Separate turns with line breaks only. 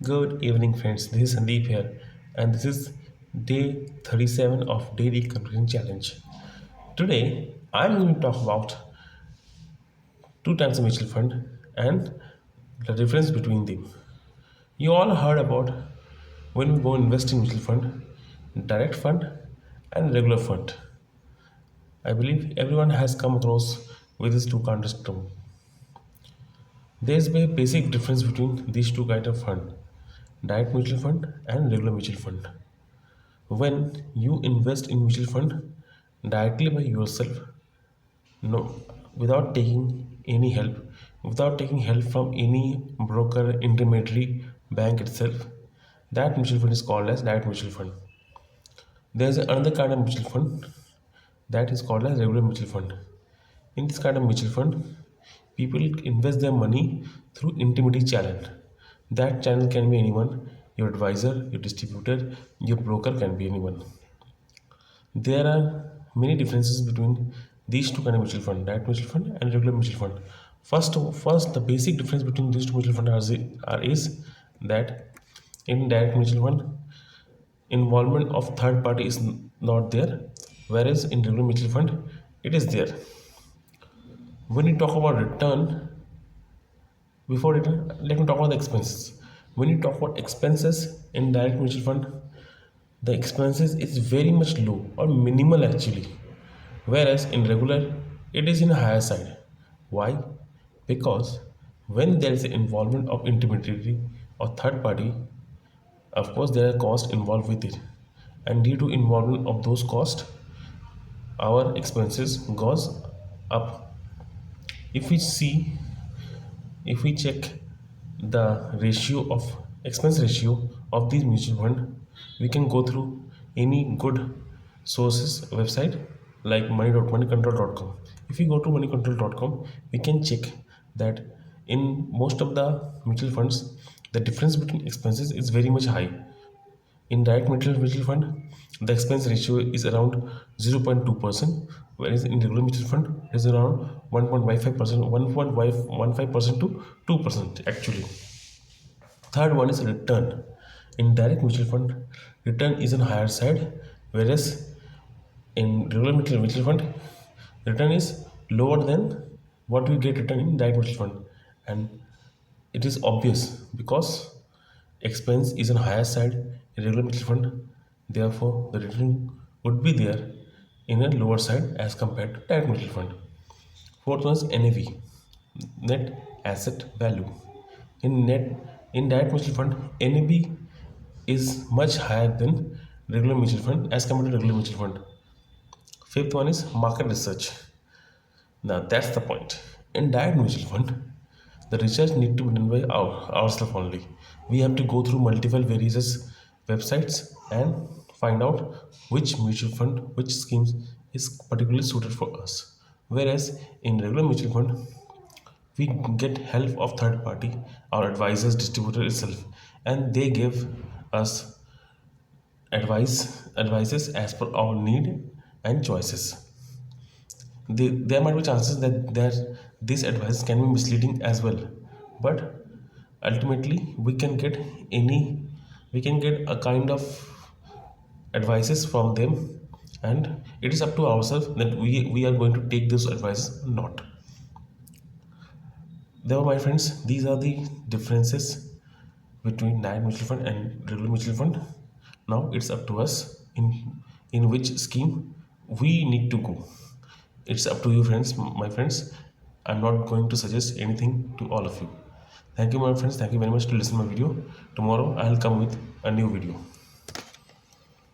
Good evening, friends. This is Sandeep here, and this is day 37 of Daily Conversation Challenge. Today, I'm going to talk about two types of mutual fund and the difference between them. You all heard about when we go invest in mutual fund, direct fund, and regular fund. I believe everyone has come across with these two kinds of terms. There's a basic difference between these two kinds of fund: direct mutual fund and regular mutual fund. When you invest in mutual fund directly by yourself, no, without taking any help, without taking help from any broker, intermediary, bank itself, that mutual fund is called as direct mutual fund. There's another kind of mutual fund that is called as regular mutual fund. In this kind of mutual fund, people invest their money through intermediary channel. That channel can be anyone: your advisor, your distributor, your broker, can be anyone. There are many differences between these two kind of mutual fund: direct mutual fund and regular mutual fund. First, the basic difference between these two mutual funds is that in direct mutual fund, involvement of third party is not there, whereas in regular mutual fund, it is there. When you talk about return, before return, let me talk about the expenses. When you talk about expenses in direct mutual fund, the expenses is very much low or minimal actually, whereas in regular it is in a higher side. Why? Because when there is involvement of intermediary or third party, of course there are costs involved with it, and due to involvement of those costs, our expenses goes up. If we see, if we check the ratio of expense ratio of these mutual fund, we can go through any good sources website like moneycontrol.com. If we go to moneycontrol.com, we can check that in most of the mutual funds, the difference between expenses is very much high. In direct mutual fund, the expense ratio is around 0.2%, whereas in regular mutual fund, it is around 1.55%, 1.15% to 2% actually. Third one is return. In direct mutual fund, return is on higher side, whereas in regular mutual fund, return is lower than what we get return in direct mutual fund, and it is obvious because expense is on higher side in regular mutual fund. Therefore, the return would be there in a lower side as compared to direct mutual fund. Fourth one is NAV, net asset value. In direct mutual fund, NAV is much higher than regular mutual fund as compared to regular mutual fund. Fifth one is market research. Now that's the point. In direct mutual fund, the research need to be done by ourselves only. We have to go through multiple various websites and find out which mutual fund, which schemes is particularly suited for us. Whereas in regular mutual fund, we get help of third party, our advisors, distributor itself, and they give us advices as per our need and choices. There might be chances that this advice can be misleading as well, but ultimately we can get a kind of advices from them, and it is up to ourselves that we are going to take this advice or not. There, my friends, these are the differences between direct mutual fund and regular mutual fund. Now it's up to us in which scheme we need to go. It's up to you, friends, my friends. I'm not going to suggest anything to all of you. Thank you, my friends. Thank you very much to listen to my video. Tomorrow I'll come with a new video.